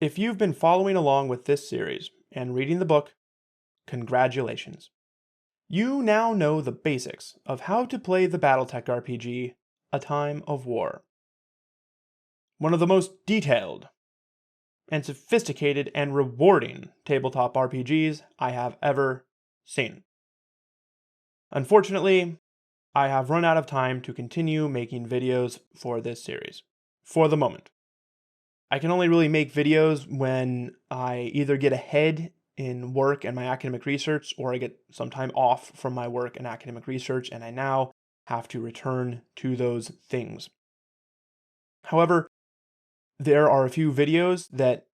If you've been following along with this series and reading the book, congratulations. You now know the basics of how to play the BattleTech RPG, A Time of War. One of the most detailed and sophisticated and rewarding tabletop RPGs I have ever seen. Unfortunately, I have run out of time to continue making videos for this series, for the moment. I can only really make videos when I either get ahead in work and my academic research, or I get some time off from my work and academic research, and I now have to return to those things. However, there are a few videos that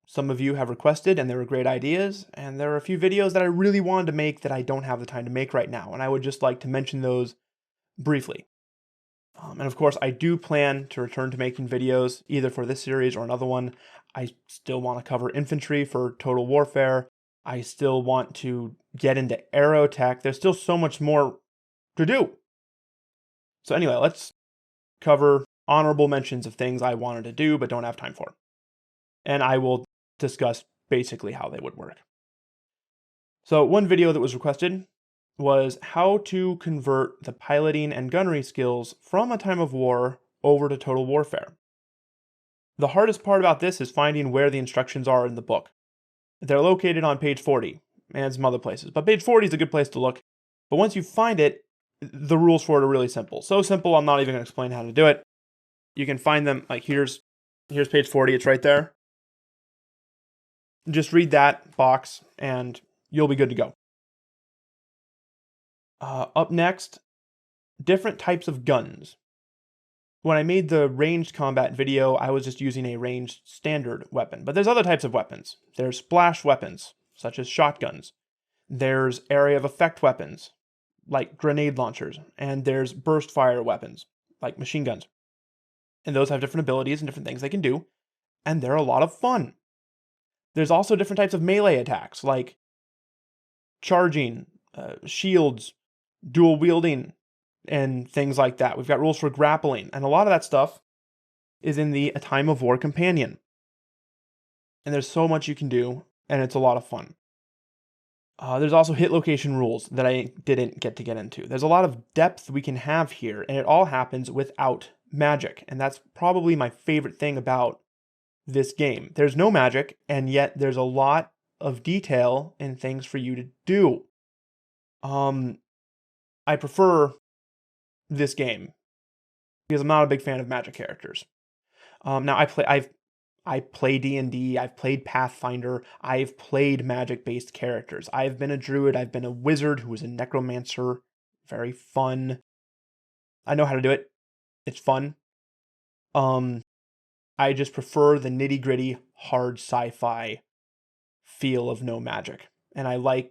some of you have requested, and they were great ideas, and there are a few videos that I really wanted to make that I don't have the time to make right now, and I would just like to mention those briefly. And of course, I do plan to return to making videos, either for this series or another one. I still want to cover infantry for Total Warfare. I still want to get into aero tech. There's still so much more to do. So anyway, let's cover honorable mentions of things I wanted to do but don't have time for. And I will discuss basically how they would work. So one video that was requested was how to convert the piloting and gunnery skills from A Time of War over to Total Warfare. The hardest part about this is finding where the instructions are in the book. They're located on page 40 and some other places, but page 40 is a good place to look. But once you find it, the rules for it are really simple. So simple, I'm not even going to explain how to do it. You can find them, like here's page 40, it's right there. Just read that box and you'll be good to go. Up next, different types of guns. When I made the ranged combat video, I was just using a ranged standard weapon, but there's other types of weapons. There's splash weapons, such as shotguns. There's area of effect weapons, like grenade launchers, and there's burst fire weapons, like machine guns. And those have different abilities and different things they can do, and they're a lot of fun. There's also different types of melee attacks, like charging, shields, dual wielding, and things like that. We've got rules for grappling, and a lot of that stuff is in the A Time of War companion. And there's so much you can do, and it's a lot of fun. There's also hit location rules that I didn't get into. There's a lot of depth we can have here, and it all happens without magic, and that's probably my favorite thing about this game. There's no magic, and yet there's a lot of detail and things for you to do. I prefer this game because I'm not a big fan of magic characters. Now I play D&D, I've played Pathfinder, I've played magic-based characters. I've been a druid, I've been a wizard who was a necromancer. Very fun. I know how to do it. It's fun. I just prefer the nitty-gritty, hard sci-fi feel of no magic. And I like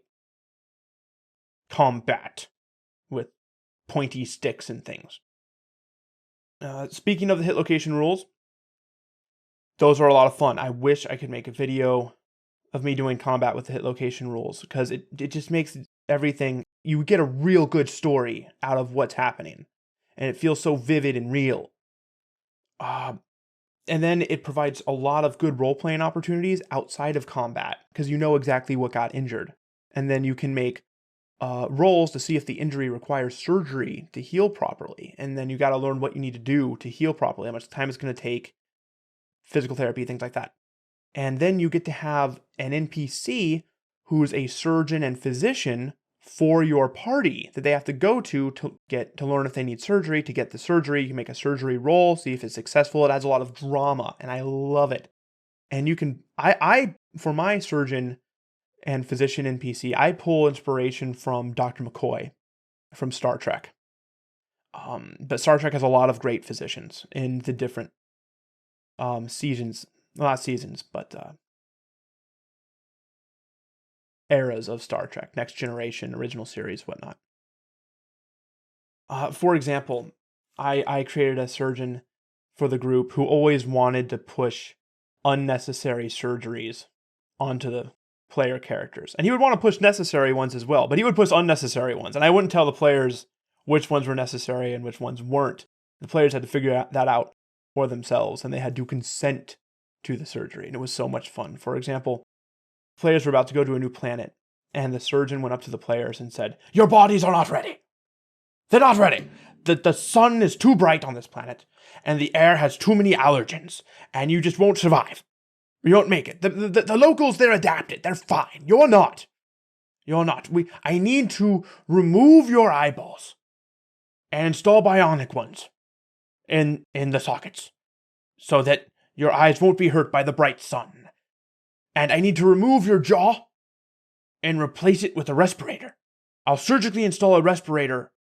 combat with pointy sticks and things. Speaking of the hit location rules, those are a lot of fun. I wish I could make a video of me doing combat with the hit location rules, because it just makes everything, you get a real good story out of what's happening, and it feels so vivid and real. And then it provides a lot of good role-playing opportunities outside of combat, because you know exactly what got injured. And then you can make rolls to see if the injury requires surgery to heal properly. And then you got to learn what you need to do to heal properly, how much time it's going to take, physical therapy, things like that. And then you get to have an NPC who's a surgeon and physician for your party that they have to go to learn if they need surgery. To get the surgery, you make a surgery roll, see if it's successful. It adds a lot of drama, and I love it. And you can, I for my surgeon and physician NPC, I pull inspiration from Dr. McCoy from Star Trek. But Star Trek has a lot of great physicians in the different seasons, well, not seasons, but eras of Star Trek, Next Generation, original series, whatnot. For example, I created a surgeon for the group who always wanted to push unnecessary surgeries onto the player characters. And he would want to push necessary ones as well, but he would push unnecessary ones. And I wouldn't tell the players which ones were necessary and which ones weren't. The players had to figure that out for themselves, and they had to consent to the surgery, and it was so much fun. For example, players were about to go to a new planet, and the surgeon went up to the players and said, "Your bodies are not ready. They're not ready. The sun is too bright on this planet, and the air has too many allergens, and you just won't survive. You won't make it. The locals, they're adapted. They're fine. You're not. You're not. I need to remove your eyeballs and install bionic ones in the sockets so that your eyes won't be hurt by the bright sun. And I need to remove your jaw and replace it with a respirator. I'll surgically install a respirator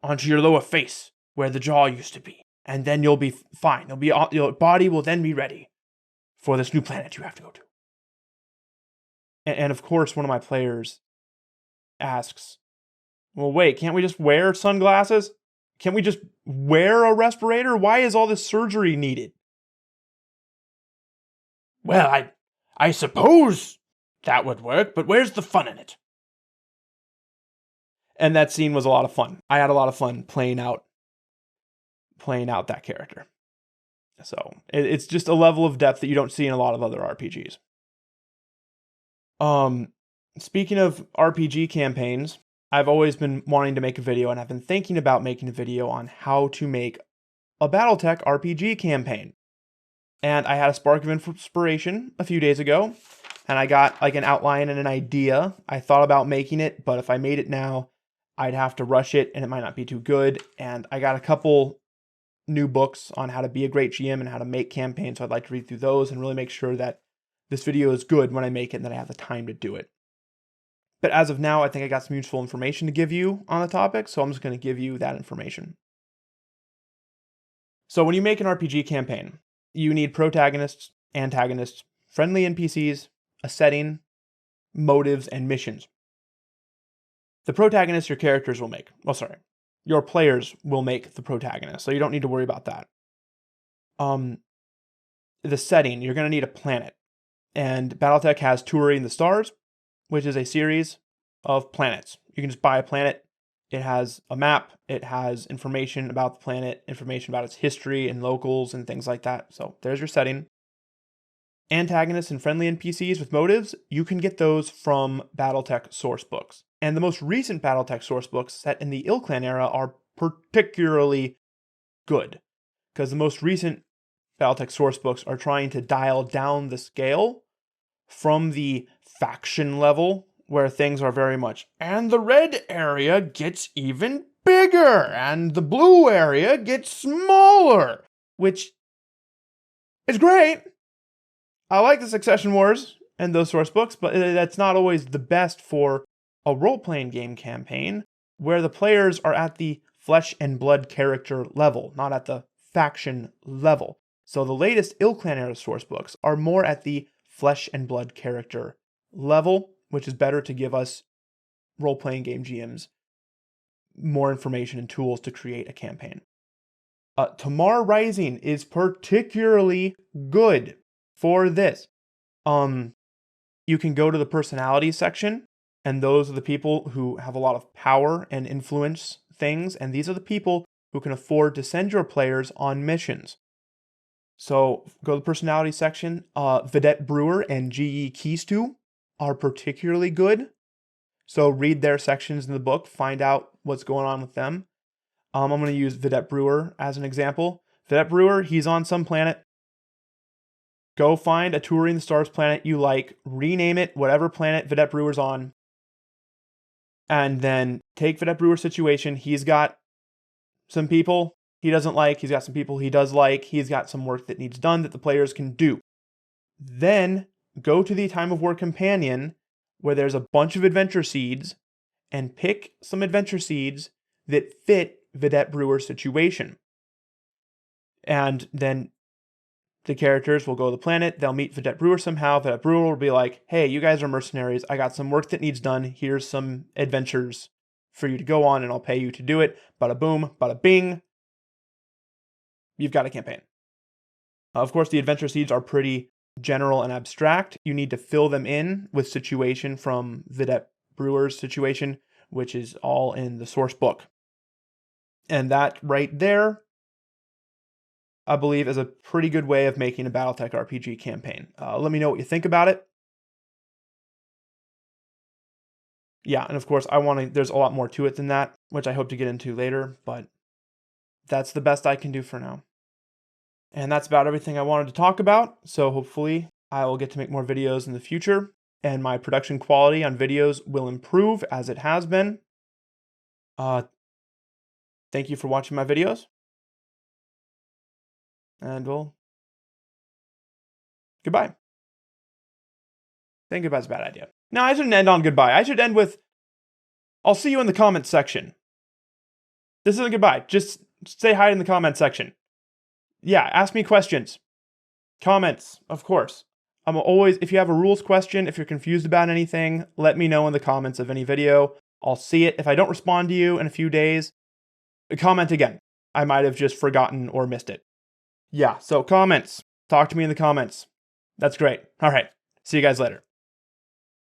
onto your lower face where the jaw used to be. And then you'll be fine. Your body will then be ready for this new planet you have to go to." And of course, one of my players asks, "Well, wait, can't we just wear sunglasses? Can't we just wear a respirator? Why is all this surgery needed?" "Well, I suppose that would work, but where's the fun in it?" And that scene was a lot of fun. I had a lot of fun playing out that character. So it's just a level of depth that you don't see in a lot of other RPGs. Speaking of RPG campaigns, I've always been wanting to make a video, and I've been thinking about making a video on how to make a BattleTech RPG campaign. And I had a spark of inspiration a few days ago, and I got like an outline and an idea. I thought about making it, but if I made it now, I'd have to rush it, and it might not be too good. And I got a couple new books on how to be a great GM and how to make campaigns, so I'd like to read through those and really make sure that this video is good when I make it and that I have the time to do it. But as of now, I think I got some useful information to give you on the topic, so I'm just going to give you that information. So when you make an RPG campaign, you need protagonists, antagonists, friendly NPCs, a setting, motives, and missions. The protagonists your characters will make. Your players will make the protagonist, so you don't need to worry about that. The setting, you're going to need a planet. And BattleTech has Touring the Stars, which is a series of planets. You can just buy a planet. It has a map. It has information about the planet, information about its history and locals and things like that. So there's your setting. Antagonists and friendly NPCs with motives, you can get those from BattleTech source books. And the most recent BattleTech source books set in the Ilclan era are particularly good, because the most recent BattleTech source books are trying to dial down the scale from the faction level, where things are very much, and the red area gets even bigger, and the blue area gets smaller, which is great. I like the Succession Wars and those source books, but that's not always the best for a role-playing game campaign, where the players are at the flesh and blood character level, not at the faction level. So the latest Ilclan era source books are more at the flesh and blood character level, which is better to give us role-playing game GMs more information and tools to create a campaign. Tamar Rising is particularly good for this. You can go to the personality section, and those are the people who have a lot of power and influence things, and these are the people who can afford to send your players on missions. So go to the personality section. Vedette Brewer and G.E. Keistu are particularly good. So read their sections in the book, find out what's going on with them. I'm going to use Vedette Brewer as an example. Vedette Brewer, he's on some planet. Go find a Touring the Stars planet you like, rename it whatever planet Vedette Brewer's on, and then take Vedette Brewer's situation. He's got some people he doesn't like, he's got some people he does like, he's got some work that needs done that the players can do. Then go to the Time of War companion, where there's a bunch of adventure seeds, and pick some adventure seeds that fit Vedette Brewer's situation. And then the characters will go to the planet, they'll meet Vedette Brewer somehow, Vedette Brewer will be like, "Hey, you guys are mercenaries, I got some work that needs done, here's some adventures for you to go on, and I'll pay you to do it." Bada boom, bada bing. You've got a campaign. Of course, the adventure seeds are pretty general and abstract. You need to fill them in with situation from Vedette Brewer's situation, which is all in the source book. And that right there I believe, is a pretty good way of making a BattleTech RPG campaign. Let me know what you think about it. Yeah, and of course, there's a lot more to it than that, which I hope to get into later, but that's the best I can do for now. And that's about everything I wanted to talk about. So hopefully I will get to make more videos in the future, and my production quality on videos will improve as it has been. Thank you for watching my videos, and goodbye. I think goodbye's a bad idea. No, I shouldn't end on goodbye. I should end with, I'll see you in the comments section. This isn't goodbye. Just say hi in the comment section. Yeah, ask me questions. Comments, of course. I'm always, if you have a rules question, if you're confused about anything, let me know in the comments of any video. I'll see it. If I don't respond to you in a few days, comment again. I might have just forgotten or missed it. Yeah, so comments. Talk to me in the comments. That's great. All right. See you guys later.